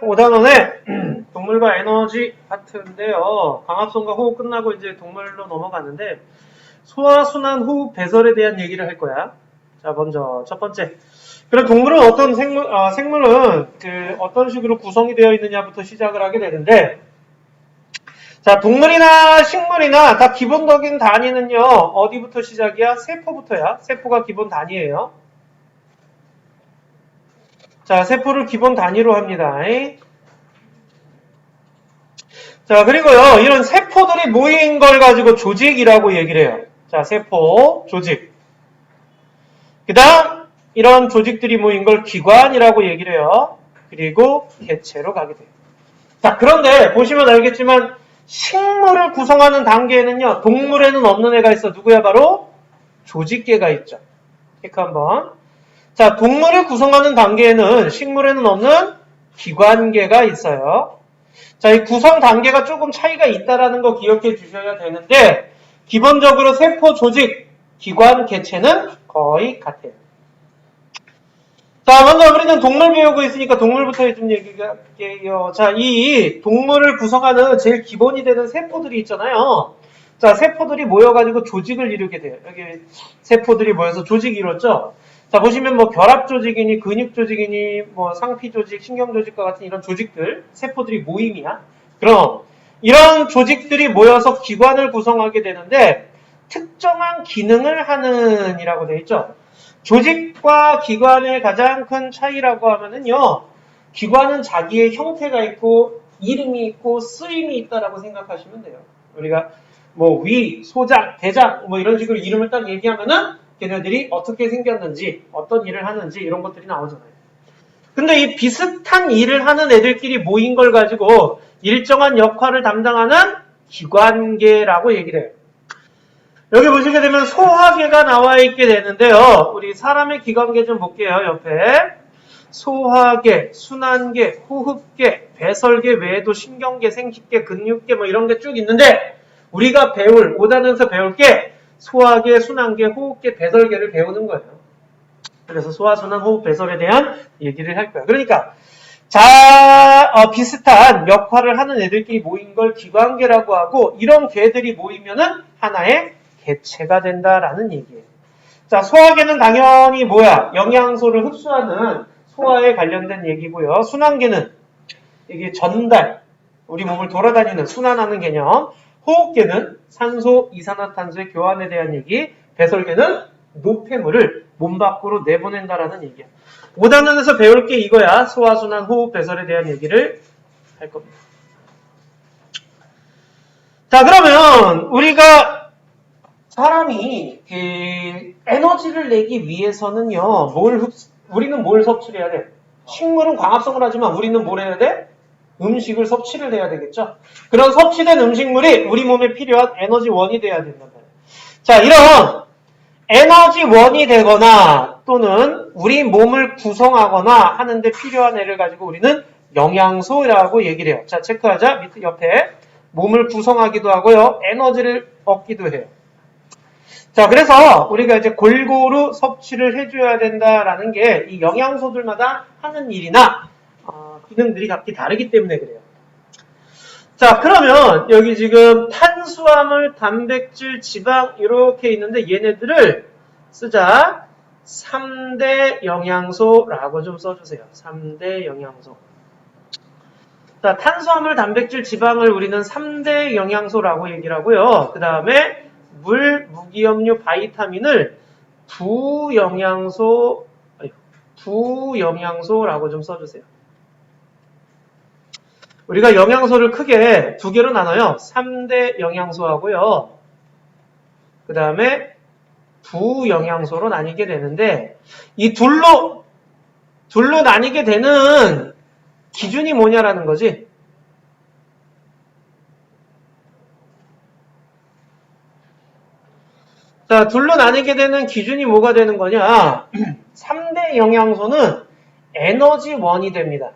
5단원의 동물과 에너지 파트인데요. 광합성과 호흡 끝나고 이제 동물로 넘어가는데 소화, 순환, 호흡, 배설에 대한 얘기를 할 거야. 자, 먼저 첫 번째. 그럼 동물은 어떤 생물은 어떤 식으로 구성이 되어 있느냐부터 시작을 하게 되는데, 자, 동물이나 식물이나 다 기본적인 단위는요, 어디부터 시작이야? 세포부터야. 세포가 기본 단위예요. 자, 세포를 기본 단위로 합니다. 자, 그리고요, 이런 세포들이 모인 걸 가지고 조직이라고 얘기를 해요. 자, 세포, 조직. 그 다음, 이런 조직들이 모인 걸 기관이라고 얘기를 해요. 그리고 개체로 가게 돼요. 자, 그런데 보시면 알겠지만, 식물을 구성하는 단계에는요, 동물에는 없는 애가 있어. 누구야? 바로 조직계가 있죠. 체크 한번. 자, 동물을 구성하는 단계에는 식물에는 없는 기관계가 있어요. 자, 이 구성 단계가 조금 차이가 있다라는 거 기억해 주셔야 되는데, 기본적으로 세포, 조직, 기관, 개체는 거의 같아요. 자, 먼저 우리는 동물 배우고 있으니까 동물부터 좀 얘기할게요. 자, 이 동물을 구성하는 제일 기본이 되는 세포들이 있잖아요. 자, 세포들이 모여가지고 조직을 이루게 돼요. 여기 세포들이 모여서 조직이 이뤘죠? 자, 보시면 뭐 결합 조직이니, 근육 조직이니, 뭐 상피 조직, 신경 조직과 같은 이런 조직들, 세포들이 모임이야. 그럼 이런 조직들이 모여서 기관을 구성하게 되는데 특정한 기능을 하는 이라고 되어 있죠. 조직과 기관의 가장 큰 차이라고 하면은요, 기관은 자기의 형태가 있고 이름이 있고 쓰임이 있다라고 생각하시면 돼요. 우리가 뭐 위, 소장, 대장 뭐 이런 식으로 이름을 딱 얘기하면은 걔네들이 어떻게 생겼는지, 어떤 일을 하는지 이런 것들이 나오잖아요. 근데 이 비슷한 일을 하는 애들끼리 모인 걸 가지고 일정한 역할을 담당하는 기관계라고 얘기를 해요. 여기 보시게 되면 소화계가 나와 있게 되는데요. 우리 사람의 기관계 좀 볼게요. 옆에. 소화계, 순환계, 호흡계, 배설계 외에도 신경계, 생식계, 근육계 뭐 이런 게 쭉 있는데 우리가 배울, 5단에서 배울 게 소화계, 순환계, 호흡계, 배설계를 배우는 거예요. 그래서 소화, 순환, 호흡, 배설에 대한 얘기를 할 거예요. 그러니까 비슷한 역할을 하는 애들끼리 모인 걸 기관계라고 하고 이런 개들이 모이면은 하나의 개체가 된다라는 얘기예요. 자, 소화계는 당연히 뭐야? 영양소를 흡수하는 소화에 관련된 얘기고요. 순환계는 이게 전달, 우리 몸을 돌아다니는 순환하는 개념. 호흡계는 산소, 이산화탄소의 교환에 대한 얘기. 배설계는 노폐물을 몸 밖으로 내보낸다라는 얘기야. 5단원에서 배울 게 이거야. 소화, 순환, 호흡, 배설에 대한 얘기를 할 겁니다. 자, 그러면 우리가 사람이 에너지를 내기 위해서는요, 우리는 뭘 섭취를 해야 돼? 식물은 광합성을 하지만 우리는 뭘 해야 돼? 음식을 섭취를 해야 되겠죠? 그런 섭취된 음식물이 우리 몸에 필요한 에너지원이 돼야 된단 말이에요. 자, 이런 에너지원이 되거나 또는 우리 몸을 구성하거나 하는데 필요한 애를 가지고 우리는 영양소라고 얘기를 해요. 자, 체크하자. 밑에 옆에 몸을 구성하기도 하고요. 에너지를 얻기도 해요. 자, 그래서 우리가 이제 골고루 섭취를 해줘야 된다라는 게 이 영양소들마다 하는 일이나 기능들이 각기 다르기 때문에 그래요. 자, 그러면 여기 지금 탄수화물, 단백질, 지방 이렇게 있는데 얘네들을 쓰자. 3대 영양소라고 좀 써주세요. 3대 영양소. 자, 탄수화물, 단백질, 지방을 우리는 3대 영양소라고 얘기를 하고요. 그 다음에 물, 무기염류, 바이타민을 부영양소라고 좀 써주세요. 우리가 영양소를 크게 두 개로 나눠요. 3대 영양소하고요. 그 다음에 부영양소로 나뉘게 되는데 이 둘로 나뉘게 되는 기준이 뭐냐라는 거지. 자, 둘로 나뉘게 되는 기준이 뭐가 되는 거냐? 3대 영양소는 에너지원이 됩니다.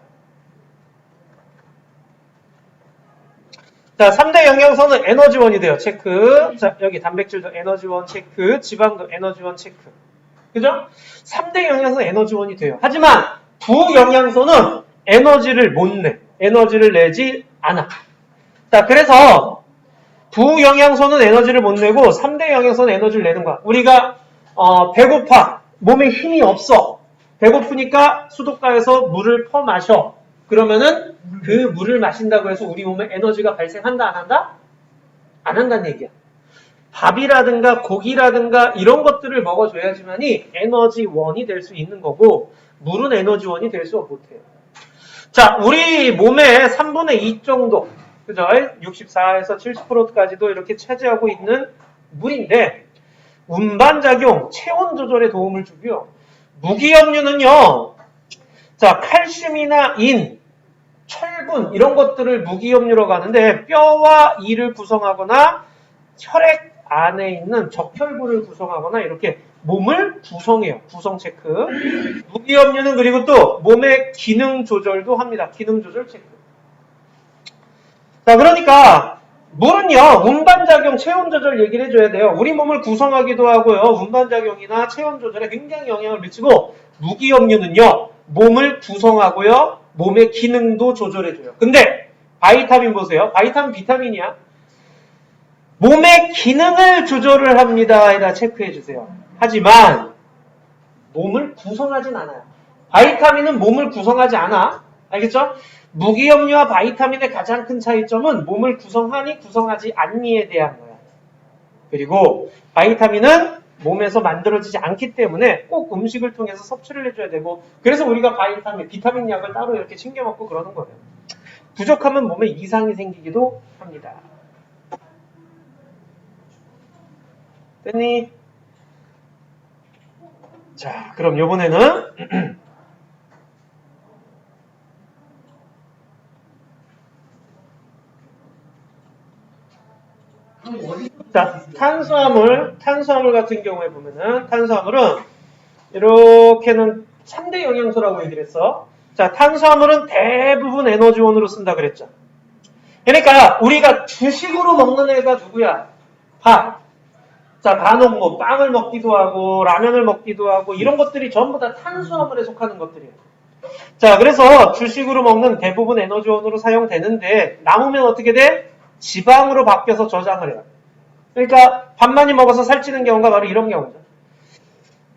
자, 3대 영양소는 에너지원이 돼요. 체크. 자, 여기 단백질도 에너지원 체크, 지방도 에너지원 체크. 그죠? 3대 영양소는 에너지원이 돼요. 하지만 부영양소는 에너지를 못 내. 에너지를 내지 않아. 자, 그래서 부영양소는 에너지를 못 내고 3대 영양소는 에너지를 내는 거야. 우리가 배고파. 몸에 힘이 없어. 배고프니까 수도가에서 물을 퍼 마셔. 그러면은 그 물을 마신다고 해서 우리 몸에 에너지가 발생한다, 안 한다? 안 한다는 얘기야. 밥이라든가 고기라든가 이런 것들을 먹어줘야지만이 에너지원이 될 수 있는 거고, 물은 에너지원이 될 수 못해요. 자, 우리 몸의 3분의 2 정도, 그죠? 64에서 70%까지도 이렇게 차지하고 있는 물인데, 운반작용, 체온 조절에 도움을 주고요. 무기염류는요, 자, 칼슘이나 인, 철분, 이런 것들을 무기염류로 가는데, 뼈와 이를 구성하거나, 혈액 안에 있는 적혈구를 구성하거나, 이렇게 몸을 구성해요. 구성 체크. 무기염류는 그리고 또 몸의 기능 조절도 합니다. 기능 조절 체크. 자, 그러니까 물은요, 운반작용, 체온 조절 얘기를 해줘야 돼요. 우리 몸을 구성하기도 하고요. 운반작용이나 체온 조절에 굉장히 영향을 미치고, 무기염류는요, 몸을 구성하고요, 몸의 기능도 조절해줘요. 근데 바이타민 보세요. 바이타민 비타민이야. 몸의 기능을 조절을 합니다. 에다 체크해주세요. 하지만 몸을 구성하진 않아요. 바이타민은 몸을 구성하지 않아. 알겠죠? 무기염류와 바이타민의 가장 큰 차이점은 몸을 구성하니 구성하지 않니에 대한 거야. 그리고 바이타민은 몸에서 만들어지지 않기 때문에 꼭 음식을 통해서 섭취를 해줘야 되고, 그래서 우리가 바이타민, 비타민 약을 따로 이렇게 챙겨 먹고 그러는 거예요. 부족하면 몸에 이상이 생기기도 합니다. 됐니? 자, 그럼 이번에는 자, 탄수화물 같은 경우에 보면은 탄수화물은 이렇게는 3대 영양소라고 얘기를 했어. 자, 탄수화물은 대부분 에너지원으로 쓴다 그랬죠. 그러니까 우리가 주식으로 먹는 애가 누구야? 밥. 자, 간혹 뭐 빵을 먹기도 하고 라면을 먹기도 하고 이런 것들이 전부 다 탄수화물에 속하는 것들이에요. 자, 그래서 주식으로 먹는 대부분 에너지원으로 사용되는데 남으면 어떻게 돼? 지방으로 바뀌어서 저장을 해요. 그러니까 밥 많이 먹어서 살찌는 경우가 바로 이런 경우죠.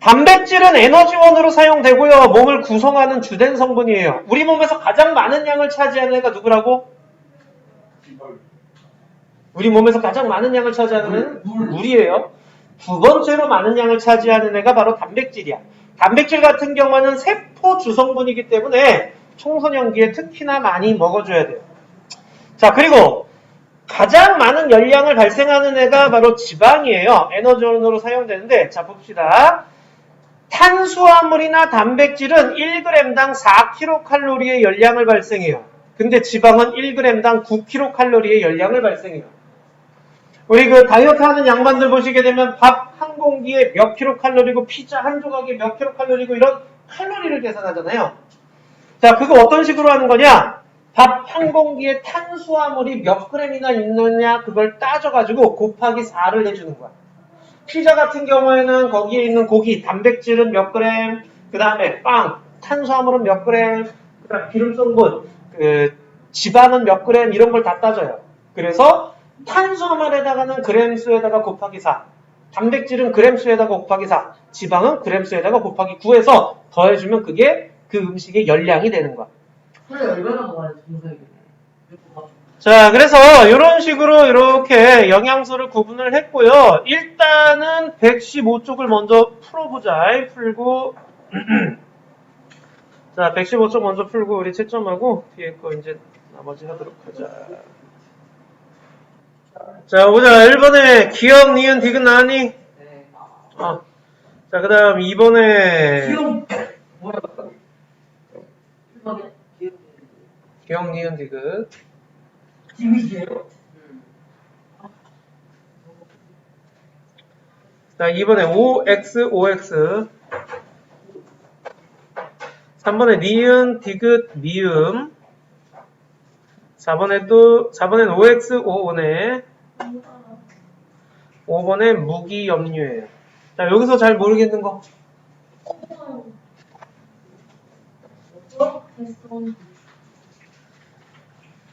단백질은 에너지원으로 사용되고요. 몸을 구성하는 주된 성분이에요. 우리 몸에서 가장 많은 양을 차지하는 애가 누구라고? 우리 몸에서 가장 많은 양을 차지하는 애는 물이에요. 두 번째로 많은 양을 차지하는 애가 바로 단백질이야. 단백질 같은 경우는 세포 주성분이기 때문에 청소년기에 특히나 많이 먹어줘야 돼요. 자, 그리고 가장 많은 열량을 발생하는 애가 바로 지방이에요. 에너지원으로 사용되는데, 자, 봅시다. 탄수화물이나 단백질은 1g당 4kcal의 열량을 발생해요. 근데 지방은 1g당 9kcal의 열량을 발생해요. 우리 그 다이어트 하는 양반들 보시게 되면 밥 한 공기에 몇 킬로칼로리고 피자 한 조각에 몇 킬로칼로리고 이런 칼로리를 계산하잖아요. 자, 그거 어떤 식으로 하는 거냐? 밥 한 공기에 탄수화물이 몇 g이나 있느냐 그걸 따져가지고 곱하기 4를 해주는 거야. 피자 같은 경우에는 거기에 있는 고기, 단백질은 몇 g, 그 다음에 빵, 탄수화물은 몇 g, 그다음 기름 성분, 지방은 몇 g 이런 걸 다 따져요. 그래서 탄수화물에다가는 그램 수에다가 곱하기 4, 단백질은 그램 수에다가 곱하기 4, 지방은 그램 수에다가 곱하기 9해서 더해주면 그게 그 음식의 열량이 되는 거야. 그래, 얼마나 먹어야 돼, 자, 그래서 이런 식으로 이렇게 영양소를 구분을 했고요. 일단은 115쪽을 먼저 풀어보자. 풀고 자, 115쪽 먼저 풀고 우리 채점하고 뒤에 거 이제 나머지 하도록 하자. 자, 보자. 1번에 기억, 니은, 디귿 나왔니? 네. 자, 그 다음 2번에 기억, 뭐야? 기억, 니은, 디귿. 기믹이에요? 자, 2번에 OX, OX. 3번에 니은, 디귿, 미음. 4번엔 OX, OO네. 5번에 무기염류예요. 자, 여기서 잘 모르겠는 거.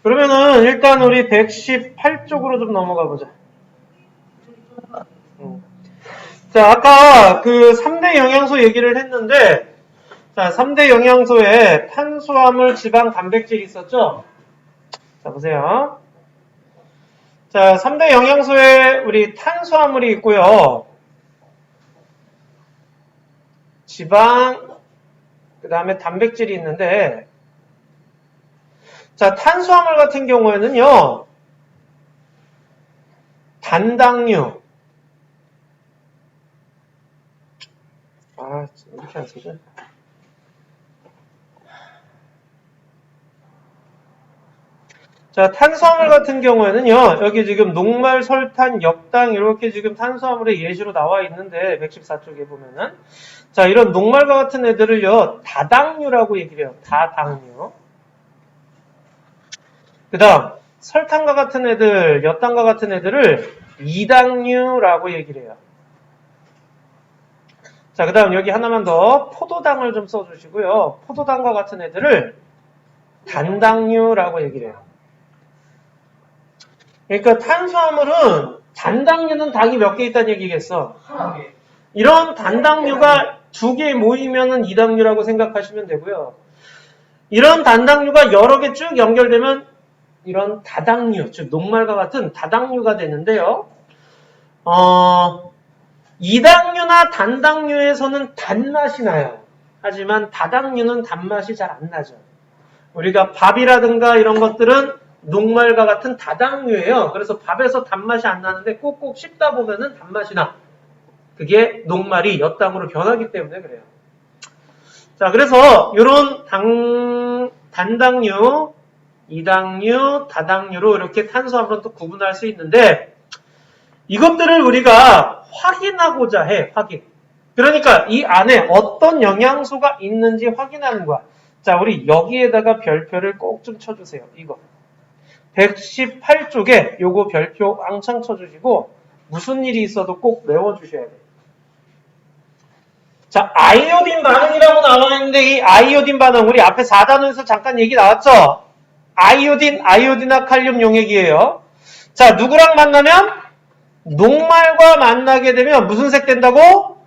그러면은 일단 우리 118쪽으로 좀 넘어가 보자. 자, 아까 그 3대 영양소 얘기를 했는데, 자, 3대 영양소에 탄수화물, 지방, 단백질이 있었죠? 자, 보세요. 자, 3대 영양소에 우리 탄수화물이 있고요. 지방, 그 다음에 단백질이 있는데, 자, 탄수화물 같은 경우에는요, 단당류. 이렇게 안 쓰죠? 자, 탄수화물 같은 경우에는요, 여기 지금 녹말, 설탕, 역당 이렇게 지금 탄수화물의 예시로 나와 있는데, 114쪽에 보면은. 자, 이런 녹말과 같은 애들을요, 다당류라고 얘기를 해요. 다당류. 그 다음, 설탕과 같은 애들, 엿당과 같은 애들을 이당류라고 얘기를 해요. 자, 그 다음 여기 하나만 더, 포도당을 좀 써주시고요. 포도당과 같은 애들을 단당류라고 얘기를 해요. 그러니까 탄수화물은 단당류는 당이 몇 개 있다는 얘기겠어? 이런 단당류가 두 개 모이면은 이당류라고 생각하시면 되고요. 이런 단당류가 여러 개 쭉 연결되면 이런 다당류, 즉 녹말과 같은 다당류가 되는데요. 이당류나 단당류에서는 단맛이 나요. 하지만 다당류는 단맛이 잘 안 나죠. 우리가 밥이라든가 이런 것들은 녹말과 같은 다당류예요. 그래서 밥에서 단맛이 안 나는데 꼭꼭 씹다 보면은 단맛이 나. 그게 녹말이 엿당으로 변하기 때문에 그래요. 자, 그래서 이런 단당류, 이당류, 다당류로 이렇게 탄수화물은 또 구분할 수 있는데 이것들을 우리가 확인하고자 해, 확인. 그러니까 이 안에 어떤 영양소가 있는지 확인하는 거야. 자, 우리 여기에다가 별표를 꼭 좀 쳐주세요. 이거. 118쪽에 요거 별표 왕창 쳐주시고 무슨 일이 있어도 꼭 외워주셔야 돼요. 자, 아이오딘 반응이라고 나와 있는데 이 아이오딘 반응 우리 앞에 4단원에서 잠깐 얘기 나왔죠? 아이오딘, 아이오딘화 칼륨 용액이에요. 자, 누구랑 만나면? 녹말과 만나게 되면 무슨 색 된다고?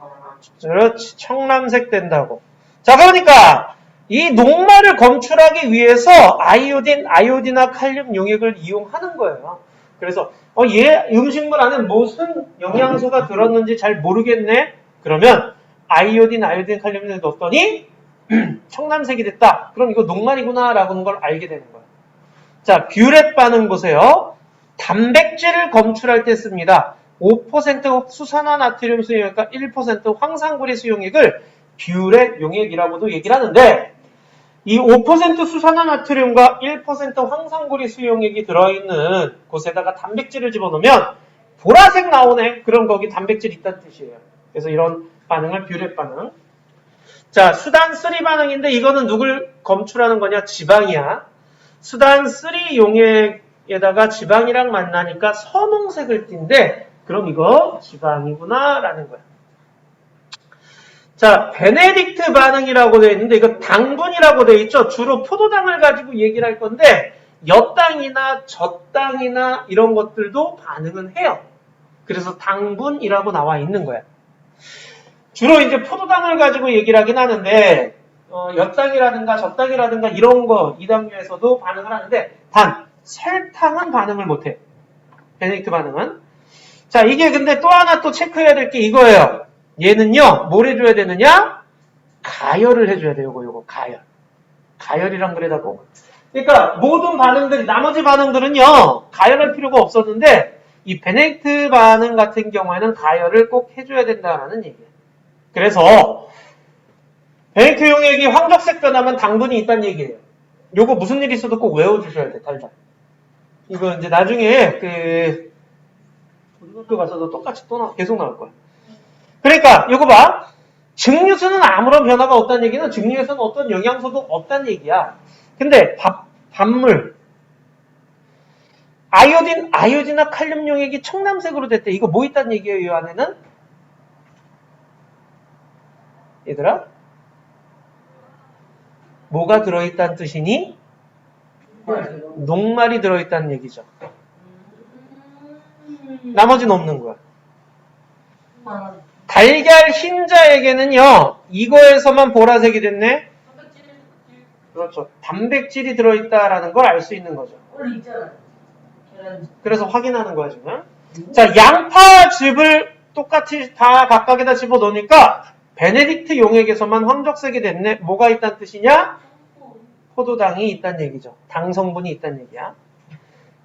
그렇지, 청람색 된다고. 자, 그러니까 이 녹말을 검출하기 위해서 아이오딘, 아이오딘화 칼륨 용액을 이용하는 거예요. 그래서 얘 음식물 안에 무슨 영양소가 들었는지 잘 모르겠네? 그러면 아이오딘, 아이오딘 칼륨을 넣었더니 청람색이 됐다. 그럼 이거 녹말이구나 라는 걸 알게 되는 거예요. 자, 뷰렛 반응 보세요. 단백질을 검출할 때 씁니다. 5% 수산화나트륨 수용액과 1% 황산구리 수용액을 뷰렛 용액이라고도 얘기를 하는데 이 5% 수산화나트륨과 1% 황산구리 수용액이 들어있는 곳에다가 단백질을 집어넣으면 보라색 나오네. 그럼 거기 단백질 있다는 뜻이에요. 그래서 이런 반응을 뷰렛 반응. 자, 수단 3 반응인데 이거는 누굴 검출하는 거냐? 지방이야. 수단 3 용액에다가 지방이랑 만나니까 선홍색을 띈데 그럼 이거 지방이구나 라는 거야. 자, 베네딕트 반응이라고 되어 있는데 이거 당분이라고 되어 있죠. 주로 포도당을 가지고 얘기를 할 건데 엿당이나 젖당이나 이런 것들도 반응은 해요. 그래서 당분이라고 나와 있는 거야. 주로 이제 포도당을 가지고 얘기를 하긴 하는데 엿당이라든가 젖당이라든가 이런 거 이당류에서도 반응을 하는데 단 설탕은 반응을 못해. 베네딕트 반응은. 자, 이게 근데 또 하나 또 체크해야 될 게 이거예요. 얘는요, 뭘 해줘야 되느냐? 가열을 해줘야 돼요, 요거, 가열. 가열이란 그래다 꼭. 그러니까, 모든 반응들이, 나머지 반응들은요, 가열할 필요가 없었는데, 이 베네딕트 반응 같은 경우에는 가열을 꼭 해줘야 된다는 얘기예요. 그래서, 베네딕트 용액이 황적색 변하면 당분이 있다는 얘기예요. 요거 무슨 일이 있어도 꼭 외워주셔야 돼, 달달. 이거 이제 나중에, 고등학교 가서도 똑같이 계속 나올 거야. 그러니까 이거 봐. 증류수는 아무런 변화가 없다는 얘기는 증류에서는 어떤 영양소도 없다는 얘기야. 근데 밥물 아이오딘과 칼륨 용액이 청남색으로 됐대. 이거 뭐 있다는 얘기예요, 이 안에는? 얘들아? 뭐가 들어있다는 뜻이니? 녹말이 들어있다는 얘기죠. 나머지는 없는 거야. 달걀 흰자에게는요, 이거에서만 보라색이 됐네? 그렇죠. 단백질이 들어있다라는 걸 알 수 있는 거죠. 원래 있잖아요. 계란. 그래서 확인하는 거야, 지금. 자, 양파즙을 똑같이 다 각각에다 집어넣으니까 베네딕트 용액에서만 황적색이 됐네. 뭐가 있다는 뜻이냐? 포도당이 있다는 얘기죠. 당 성분이 있다는 얘기야.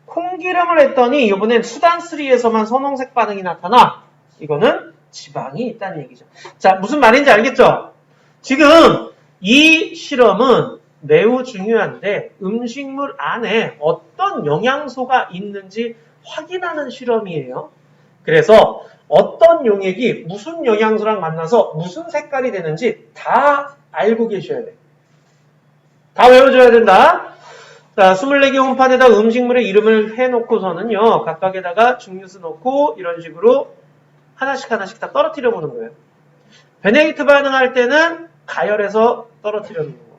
콩기름을 했더니 이번엔 수단3에서만 선홍색 반응이 나타나. 이거는 지방이 있다는 얘기죠. 자, 무슨 말인지 알겠죠? 지금 이 실험은 매우 중요한데 음식물 안에 어떤 영양소가 있는지 확인하는 실험이에요. 그래서 어떤 용액이 무슨 영양소랑 만나서 무슨 색깔이 되는지 다 알고 계셔야 돼. 다 외워줘야 된다. 자, 24개 홍판에다 음식물의 이름을 해놓고서는요, 각각에다가 증류수 넣고 이런 식으로 하나씩 다 떨어뜨려 보는 거예요. 베네딕트 반응할 때는 가열해서 떨어뜨려 놓는 거고요.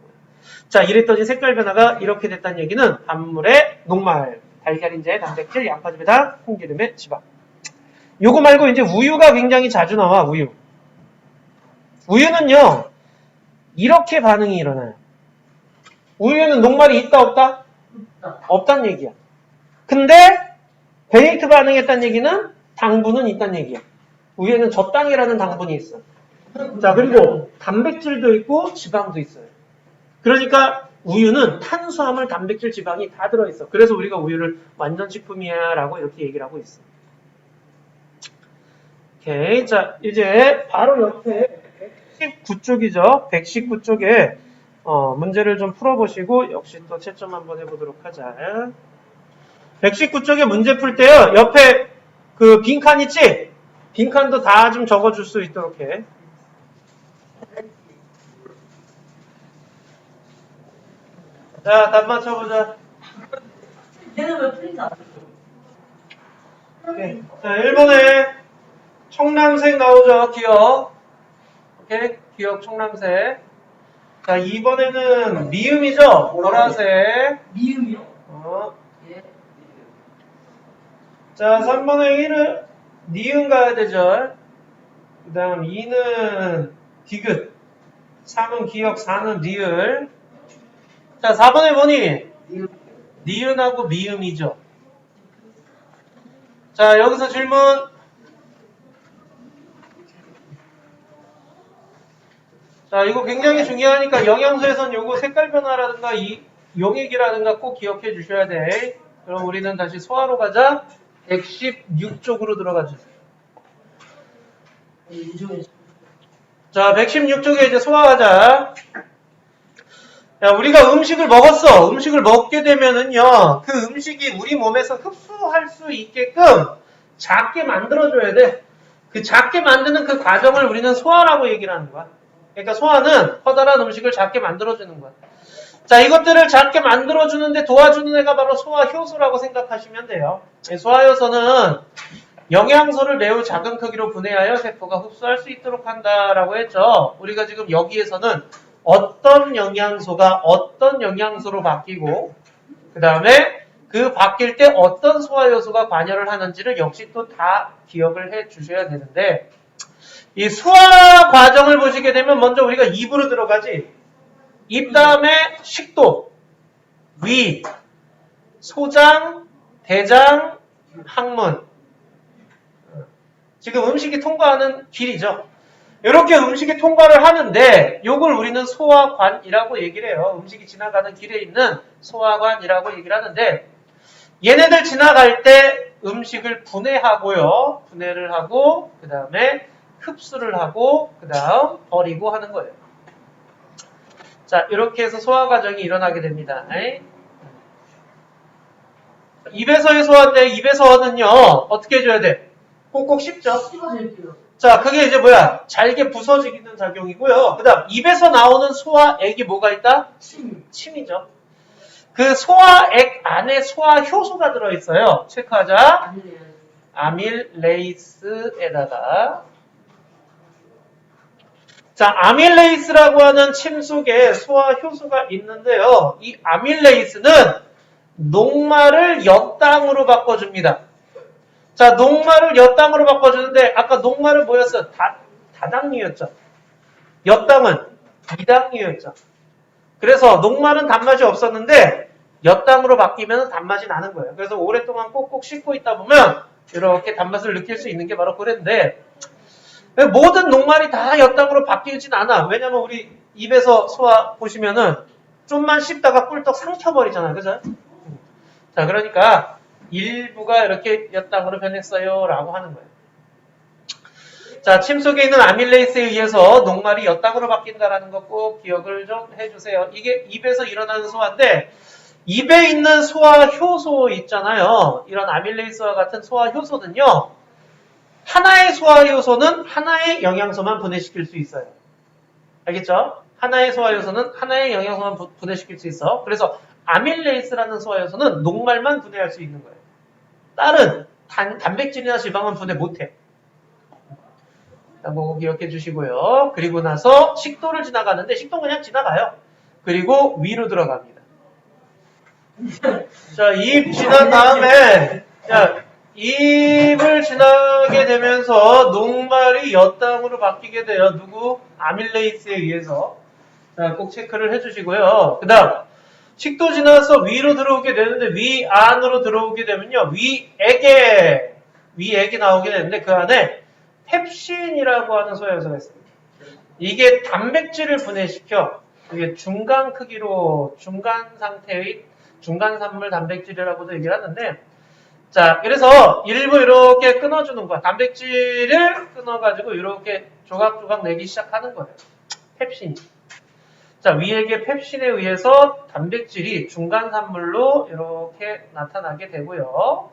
자, 이랬더니 색깔 변화가 이렇게 됐다는 얘기는 단물의 녹말, 달걀인자의 단백질, 양파즙의 당, 콩기름의 지방. 요거 말고 이제 우유가 굉장히 자주 나와, 우유. 우유는요, 이렇게 반응이 일어나요. 우유에는 녹말이 있다, 없다? 없다는 얘기야. 근데, 베네딕트 반응했다는 얘기는 당분은 있다는 얘기야. 우유에는 젖당이라는 당분이 있어. 자, 그리고 단백질도 있고 지방도 있어요. 그러니까 우유는 탄수화물, 단백질, 지방이 다 들어있어. 그래서 우리가 우유를 완전 식품이야 라고 이렇게 얘기를 하고 있어. 오케이. 자, 이제 바로 옆에 119쪽이죠. 119쪽에 문제를 좀 풀어보시고 역시 또 채점 한번 해보도록 하자. 119쪽에 문제 풀 때요. 옆에 그 빈칸 있지? 빈칸도 다 좀 적어줄 수 있도록 해. 자, 답 맞춰보자. 얘는 왜 프린트 안 했어? 오케이. 자, 1번에 청량색 나오죠. 기억. 오케이. 기억 청량색. 자, 2번에는 미음이죠. 보라색. 미음이요? 예. 자, 3번에 1은 니은 가야 되죠. 그 다음 2는 디귿. 3은 기억, 4는 리을. 자, 4번에 뭐니? 미음. 니은하고 미음이죠. 자, 여기서 질문. 자, 이거 굉장히 중요하니까 영양소에선 요거 색깔 변화라든가 이 용액이라든가 꼭 기억해 주셔야 돼. 그럼 우리는 다시 소화로 가자. 116쪽으로 들어가 주세요. 자, 116쪽에 이제 소화하자. 야, 우리가 음식을 먹었어. 음식을 먹게 되면은요, 그 음식이 우리 몸에서 흡수할 수 있게끔 작게 만들어줘야 돼. 그 작게 만드는 그 과정을 우리는 소화라고 얘기를 하는 거야. 그러니까 소화는 커다란 음식을 작게 만들어주는 거야. 자, 이것들을 작게 만들어주는데 도와주는 애가 바로 소화효소라고 생각하시면 돼요. 소화효소는 영양소를 매우 작은 크기로 분해하여 세포가 흡수할 수 있도록 한다라고 했죠. 우리가 지금 여기에서는 어떤 영양소가 어떤 영양소로 바뀌고 그 다음에 그 바뀔 때 어떤 소화효소가 관여를 하는지를 역시 또 다 기억을 해 주셔야 되는데 이 소화 과정을 보시게 되면 먼저 우리가 입으로 들어가지. 입 다음에 식도, 위, 소장, 대장, 항문. 지금 음식이 통과하는 길이죠. 이렇게 음식이 통과를 하는데 이걸 우리는 소화관이라고 얘기를 해요. 음식이 지나가는 길에 있는 소화관이라고 얘기를 하는데 얘네들 지나갈 때 음식을 분해하고요. 분해를 하고 그 다음에 흡수를 하고 그 다음 버리고 하는 거예요. 자, 이렇게 해서 소화 과정이 일어나게 됩니다. 입에서의 소화인데 입에서는요 어떻게 해줘야 돼? 꼭꼭 씹죠. 씹어줄게요. 자, 그게 이제 뭐야? 잘게 부서지는 작용이고요. 그 다음 입에서 나오는 소화액이 뭐가 있다? 침이죠. 그 소화액 안에 소화효소가 들어있어요. 체크하자. 아밀레이스에다가 자, 아밀레이스라고 하는 침 속에 소화효소가 있는데요. 이 아밀레이스는 녹말을 엿당으로 바꿔줍니다. 자, 녹말을 엿당으로 바꿔주는데 아까 녹말은 뭐였어? 다당류였죠. 엿당은 이당류였죠. 그래서 녹말은 단맛이 없었는데 엿당으로 바뀌면 단맛이 나는 거예요. 그래서 오랫동안 꼭꼭 씹고 있다 보면 이렇게 단맛을 느낄 수 있는 게 바로 그랬는데 모든 녹말이 다 엿당으로 바뀌진 않아. 왜냐면 우리 입에서 소화 보시면은 좀만 씹다가 꿀떡 삼켜버리잖아요. 그죠? 자, 그러니까 일부가 이렇게 엿당으로 변했어요 라고 하는 거예요. 자, 침 속에 있는 아밀레이스에 의해서 녹말이 엿당으로 바뀐다라는 거 꼭 기억을 좀 해주세요. 이게 입에서 일어나는 소화인데 입에 있는 소화 효소 있잖아요. 이런 아밀레이스와 같은 소화 효소는요. 하나의 소화 효소는 하나의 영양소만 분해시킬 수 있어요. 알겠죠? 하나의 소화 효소는 하나의 영양소만 분해시킬 수 있어. 그래서 아밀레이스라는 소화 효소는 녹말만 분해할 수 있는 거예요. 다른 단백질이나 지방은 분해 못해. 뭐 기억해 주시고요. 그리고 나서 식도를 지나가는데 식도 그냥 지나가요. 그리고 위로 들어갑니다. 자, 입 지난 다음에 자, 입을 지나게 되면서 녹말이 엿당으로 바뀌게 돼요. 누구? 아밀레이스에 의해서. 자, 꼭 체크를 해주시고요. 그 다음 식도 지나서 위로 들어오게 되는데 위 안으로 들어오게 되면요. 위액이 나오게 되는데 그 안에 펩신이라고 하는 소화효소가 있습니다. 이게 단백질을 분해시켜 이게 중간 크기로 중간 상태의 중간 산물 단백질이라고도 얘기를 하는데 자, 그래서 일부 이렇게 끊어주는 거야. 단백질을 끊어가지고 이렇게 조각조각 내기 시작하는 거예요. 펩신이. 자, 위액의 펩신에 의해서 단백질이 중간 산물로 이렇게 나타나게 되고요.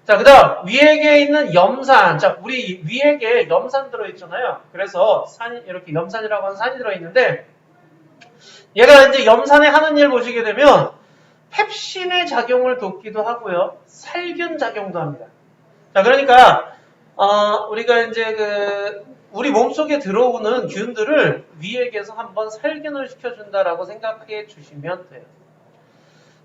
자, 그 다음 위액에 있는 염산. 자, 우리 위액에 염산 들어있잖아요. 그래서 이렇게 염산이라고 하는 산이 들어있는데 얘가 이제 염산에 하는 일 보시게 되면 펩신의 작용을 돕기도 하고요. 살균 작용도 합니다. 자, 그러니까 우리가 이제 우리 몸속에 들어오는 균들을 위액에서 한번 살균을 시켜준다라고 생각해 주시면 돼요.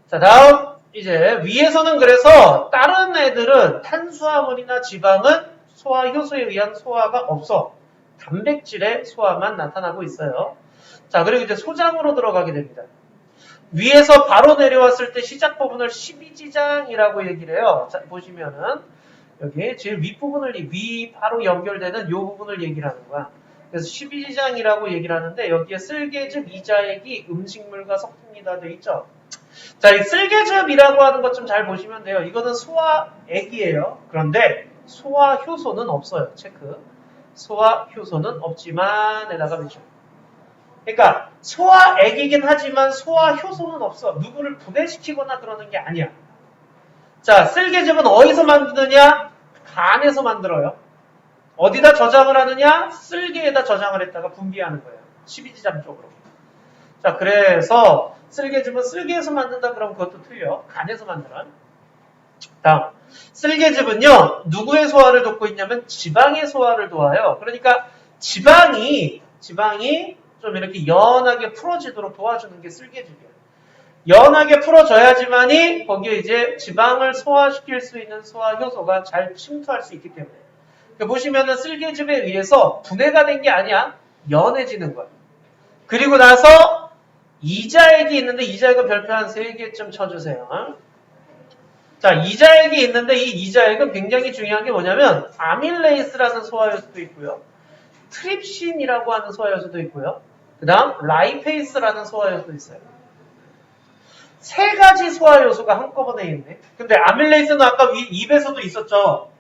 자, 다음 이제 위에서는 그래서 다른 애들은 탄수화물이나 지방은 소화 효소에 의한 소화가 없어. 단백질의 소화만 나타나고 있어요. 자, 그리고 이제 소장으로 들어가게 됩니다. 위에서 바로 내려왔을 때 시작 부분을 12지장이라고 얘기를 해요. 자, 보시면은 여기 제일 윗부분을 위 바로 연결되는 이 부분을 얘기를 하는 거야. 그래서 12지장이라고 얘기를 하는데 여기에 쓸개즙, 이자액이 음식물과 섞입니다. 돼 있죠? 자, 이 쓸개즙이라고 하는 것 좀 잘 보시면 돼요. 이거는 소화액이에요. 그런데 소화효소는 없어요. 체크. 소화효소는 없지만.에다가 외쳐. 그러니까 소화액이긴 하지만 소화효소는 없어. 누구를 분해시키거나 그러는 게 아니야. 자, 쓸개즙은 어디서 만드느냐? 간에서 만들어요. 어디다 저장을 하느냐? 쓸개에다 저장을 했다가 분비하는 거예요. 12지장 쪽으로. 자, 그래서 쓸개즙은 쓸개에서 만든다 그러면 그것도 틀려. 간에서 만들어. 다음, 쓸개즙은요. 누구의 소화를 돕고 있냐면 지방의 소화를 도와요. 그러니까 지방이 좀 이렇게 연하게 풀어지도록 도와주는 게 쓸개즙이에요. 연하게 풀어져야지만이 거기에 이제 지방을 소화시킬 수 있는 소화효소가 잘 침투할 수 있기 때문에. 그러니까 보시면은 쓸개즙에 의해서 분해가 된 게 아니야. 연해지는 거야. 그리고 나서 이자액이 있는데 이자액은 별표 한 3개쯤 쳐주세요. 자, 이자액이 있는데 이 이자액은 굉장히 중요한 게 뭐냐면 아밀레이스라는 소화효소도 있고요. 트립신이라고 하는 소화효소도 있고요. 그 다음 라이페이스라는 소화효소도 있어요. 3가지 소화효소가 한꺼번에 있네. 근데 아밀레이스는 아까 입에서도 있었죠.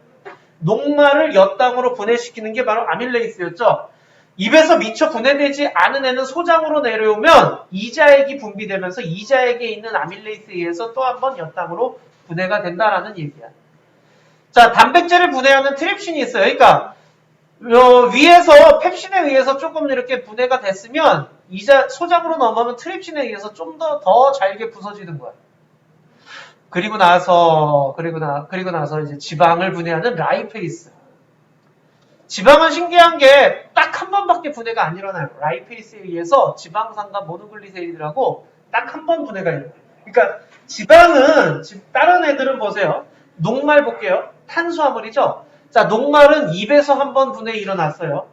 녹말을 엿당으로 분해시키는 게 바로 아밀레이스였죠. 입에서 미처 분해되지 않은 애는 소장으로 내려오면 이자액이 분비되면서 이자액에 있는 아밀레이스에 의해서 또 한 번 엿당으로 분해가 된다라는 얘기야. 자, 단백질을 분해하는 트립신이 있어요. 그러니까 위에서 펩신에 의해서 조금 이렇게 분해가 됐으면 소장으로 넘어가면 트립신에 의해서 좀 더 잘게 부서지는 거야. 그리고 나서 이제 지방을 분해하는 라이페이스. 지방은 신기한 게 딱 한 번밖에 분해가 안 일어나요. 라이페이스에 의해서 지방산과 모노글리세리드라고 딱 한 번 분해가 일어나요. 그러니까 지방은 지금 다른 애들은 보세요. 녹말 볼게요. 탄수화물이죠. 자, 녹말은 입에서 한번 분해 일어났어요.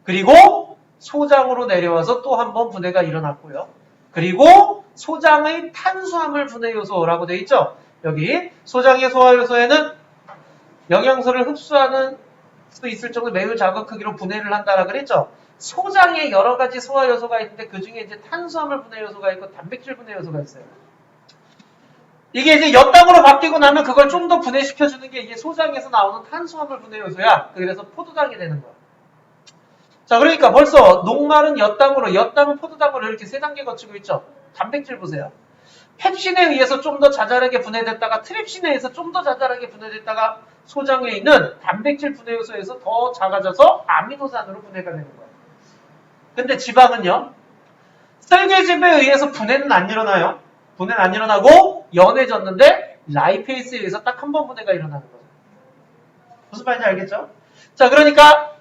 그리고 소장으로 내려와서 또 한 번 분해가 일어났고요. 그리고 소장의 탄수화물 분해 요소라고 되어 있죠. 여기 소장의 소화 요소에는 영양소를 흡수하는 수 있을 정도 매우 작은 크기로 분해를 한다라 그랬죠. 소장에 여러 가지 소화 요소가 있는데 그 중에 이제 탄수화물 분해 요소가 있고 단백질 분해 요소가 있어요. 이게 이제 엿당으로 바뀌고 나면 그걸 좀 더 분해시켜주는 게 이게 소장에서 나오는 탄수화물 분해 요소야. 그래서 포도당이 되는 거야. 자, 그러니까 벌써 녹말은 엿당으로, 엿당은 포도당으로 이렇게 세 단계 거치고 있죠. 단백질 보세요. 펩신에 의해서 좀 더 자잘하게 분해됐다가 트립신에 의해서 좀 더 자잘하게 분해됐다가 소장에 있는 단백질 분해 요소에서 더 작아져서 아미노산으로 분해가 되는 거야. 근데 지방은요. 설계집에 의해서 분해는 안 일어나요. 분해는 안 일어나고 연해졌는데 라이페이스에 의해서 딱 한 번 분해가 일어나는 거죠. 무슨 말인지 알겠죠? 자, 그러니까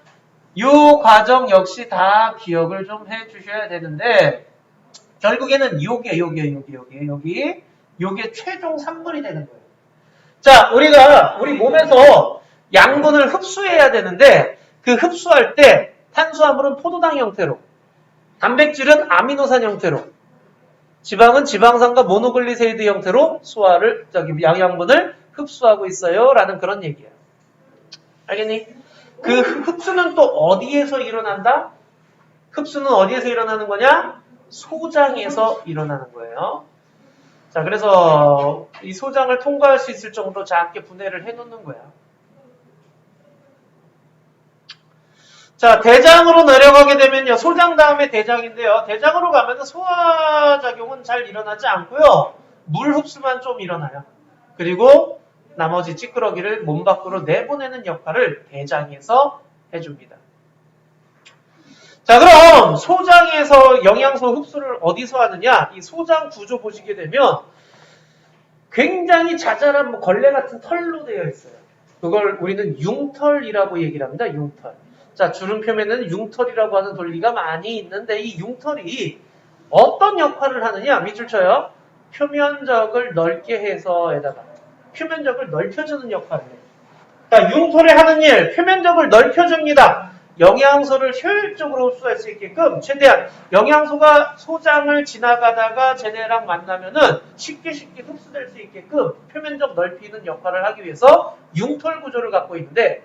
이 과정 역시 다 기억을 좀 해주셔야 되는데 결국에는 요게 최종 산물이 되는 거예요. 자, 우리 몸에서 양분을 흡수해야 되는데 그 흡수할 때 탄수화물은 포도당 형태로, 단백질은 아미노산 형태로, 지방은 지방산과 모노글리세이드 형태로 양분을 흡수하고 있어요. 라는 그런 얘기예요. 알겠니? 그 흡수는 또 어디에서 일어난다? 흡수는 어디에서 일어나는 거냐? 소장에서 일어나는 거예요. 자, 그래서 이 소장을 통과할 수 있을 정도로 작게 분해를 해놓는 거야. 자, 대장으로 내려가게 되면요. 소장 다음에 대장인데요. 대장으로 가면 소화작용은 잘 일어나지 않고요. 물 흡수만 좀 일어나요. 그리고 나머지 찌끄러기를 몸 밖으로 내보내는 역할을 대장에서 해줍니다. 자, 그럼 소장에서 영양소 흡수를 어디서 하느냐? 이 소장 구조 보시게 되면 굉장히 자잘한 걸레 같은 털로 되어 있어요. 그걸 우리는 융털이라고 얘기를 합니다. 융털. 자, 주름 표면에는 융털이라고 하는 돌리가 많이 있는데 이 융털이 어떤 역할을 하느냐? 밑줄 쳐요. 표면적을 넓게 해서에다가 표면적을 넓혀주는 역할을 해요. 자, 융털이 하는 일, 표면적을 넓혀줍니다. 영양소를 효율적으로 흡수할 수 있게끔 최대한 영양소가 소장을 지나가다가 쟤네랑 만나면은 쉽게 흡수될 수 있게끔 표면적 넓히는 역할을 하기 위해서 융털 구조를 갖고 있는데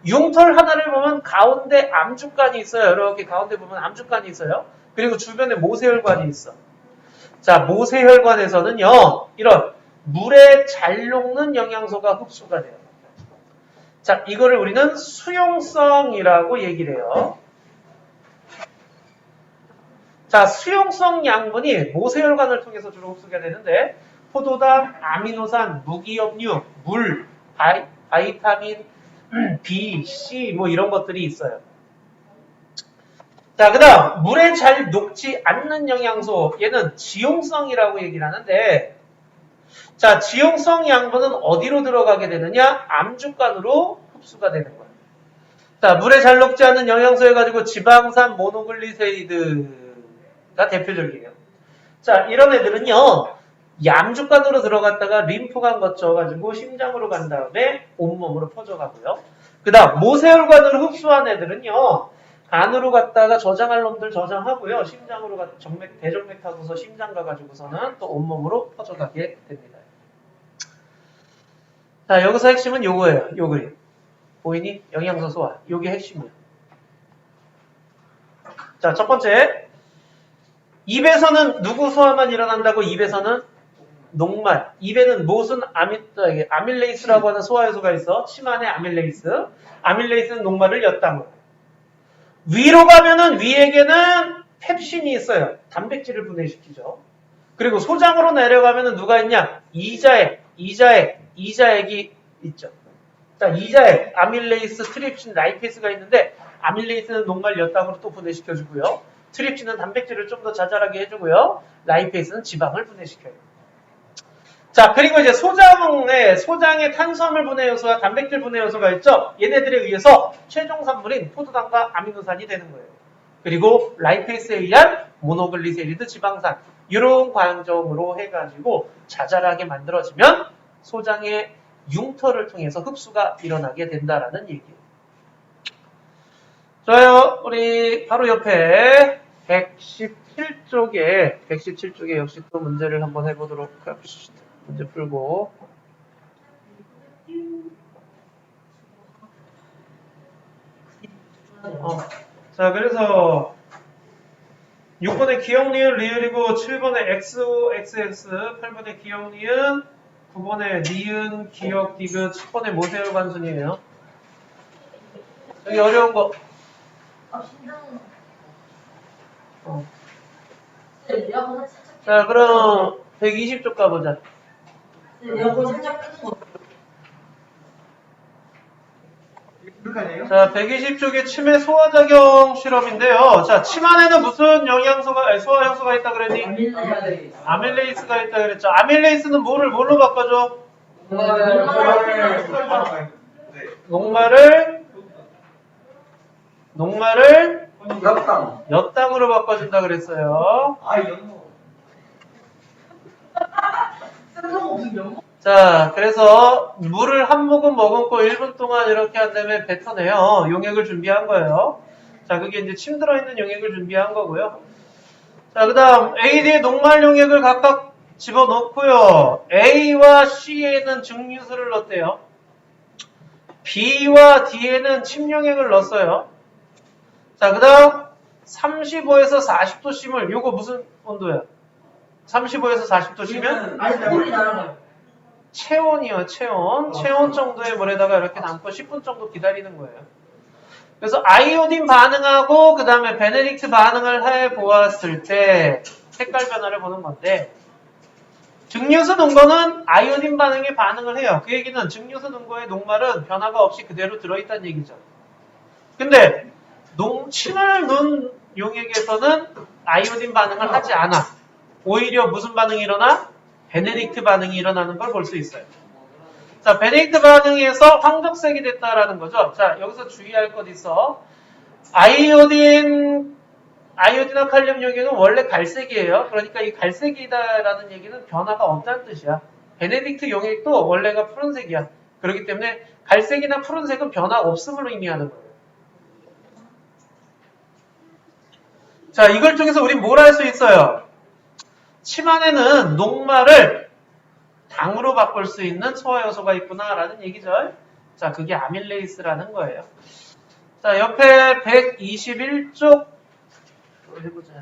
융털 하나를 보면 가운데 암주간이 있어요. 이렇게 가운데 보면 암주간이 있어요. 그리고 주변에 모세혈관이 있어. 자, 모세혈관에서는요. 이런 물에 잘 녹는 영양소가 흡수가 돼요. 자, 이거를 우리는 수용성이라고 얘기를 해요. 자, 수용성 양분이 모세혈관을 통해서 주로 흡수가 되는데 포도당, 아미노산, 무기염류, 물, 바이타민 B, C 뭐 이런 것들이 있어요. 자, 그 다음 물에 잘 녹지 않는 영양소 얘는 지용성이라고 얘기를 하는데 자, 지용성 양분은 어디로 들어가게 되느냐? 암주간으로 흡수가 되는 거예요. 자, 물에 잘 녹지 않는 영양소 해가지고 지방산 모노글리세이드가 대표적이에요. 자, 이런 애들은요, 암주간으로 들어갔다가 림프관 거쳐가지고 심장으로 간 다음에 온몸으로 퍼져가고요. 그 다음 모세혈관으로 흡수한 애들은요, 간으로 갔다가 저장할 놈들 저장하고요, 심장으로 대정맥 타고서 심장 가가지고서는 또 온몸으로 퍼져가게 됩니다. 자, 여기서 핵심은 요거예요. 요 그림. 보이니? 영양소 소화. 요게 핵심이에요. 자, 첫 번째. 입에서는 누구 소화만 일어난다고? 입에서는 녹말. 입에는 무슨 아밀레이스라고 하는 소화효소가 있어. 침 안에 아밀레이스. 아밀레이스는 녹말을 엿담아. 위로 가면은 위에게는 펩신이 있어요. 단백질을 분해시키죠. 그리고 소장으로 내려가면은 누가 있냐? 이자액이 있죠. 자, 이자액, 아밀레이스, 트립신, 라이페이스가 있는데 아밀레이스는 녹말 엿담으로 또 분해시켜주고요. 트립신은 단백질을 좀 더 자잘하게 해주고요. 라이페이스는 지방을 분해시켜요. 자, 그리고 이제 소장의 탄수화물 분해 요소와 단백질 분해 요소가 있죠. 얘네들에 의해서 최종 산물인 포도당과 아미노산이 되는 거예요. 그리고 라이페이스에 의한 모노글리세리드 지방산, 이런 과정으로 해가지고 자잘하게 만들어지면 소장의 융터를 통해서 흡수가 일어나게 된다라는 얘기예요. 좋아요. 우리 바로 옆에 117쪽에 역시 또 문제를 한번 해보도록 합시다. 문제 풀고. 자, 그래서 6번에 기억, 니은, 리을이고 7번에 XO, XX, 8번에 기억, 니은, 9번에 니은, 기억, 디귿, 10번에 모세혈 관순이에요. 여기 어려운 거. 신장. 어. 에어컨 살짝. 자, 그럼 120쪽 가보자. 에어컨 살짝 끄는 거. 자, 120쪽에 치매 소화작용 실험인데요. 자, 침 안에는 무슨 영양소가, 소화효소가 있다 그랬니? 아밀레이스가 있다 그랬죠. 아밀레이스는 뭐를 뭘로 바꿔줘? 녹말을 엿당으로 바꿔준다 그랬어요. 자, 그래서 물을 한 모금 머금고 1분 동안 이렇게 한 다음에 뱉어내요. 용액을 준비한 거예요. 자, 그게 이제 침 들어있는 용액을 준비한 거고요. 자, 그 다음 AD에 녹말 용액을 각각 집어넣고요. A와 C에는 증류수를 넣었대요. B와 D에는 침 용액을 넣었어요. 자, 그 다음 35에서 40도 심을, 요거 무슨 온도야? 35에서 40도 심면? 물이 날아가요. 체온이요, 체온. 체온 정도의 물에다가 이렇게 담고 10분 정도 기다리는 거예요. 그래서 아이오딘 반응하고 그 다음에 베네딕트 반응을 해 보았을 때 색깔 변화를 보는 건데, 증류수 논거는 아이오딘 반응에 반응을 해요. 그 얘기는 증류수 논거의 녹말은 변화가 없이 그대로 들어있다는 얘기죠. 근데 침을 넣은 용액에서는 아이오딘 반응을 하지 않아. 오히려 무슨 반응이 일어나? 베네딕트 반응이 일어나는 걸 볼 수 있어요. 자, 베네딕트 반응에서 황적색이 됐다라는 거죠. 자, 여기서 주의할 것 있어. 아이오딘과 칼륨 용액은 원래 갈색이에요. 그러니까 이 갈색이다라는 얘기는 변화가 없다는 뜻이야. 베네딕트 용액도 원래가 푸른색이야. 그렇기 때문에 갈색이나 푸른색은 변화 없음을 의미하는 거예요. 자, 이걸 통해서 우린 뭘 할 수 있어요? 침 안에는 녹말을 당으로 바꿀 수 있는 소화효소가 있구나라는 얘기죠. 자, 그게 아밀레이스라는 거예요. 자, 옆에 121쪽 해보자.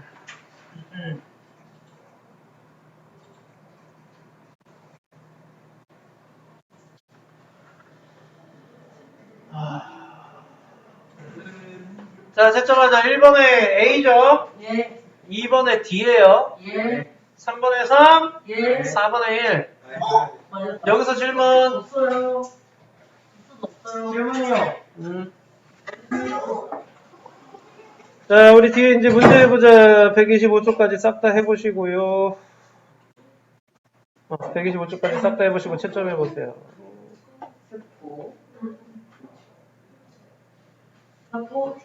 자, 채점하자. 1번에 A죠. 예. 2번에 D예요. 예. 3번에 3, 예. 4번에 1. 맞았다. 여기서 질문. 없어요. 없어요. 질문이요. 자, 우리 뒤에 이제 문제 해보자. 125쪽까지 싹 다 해보시고요. 125쪽까지 싹 다 해보시고 채점해보세요. 하고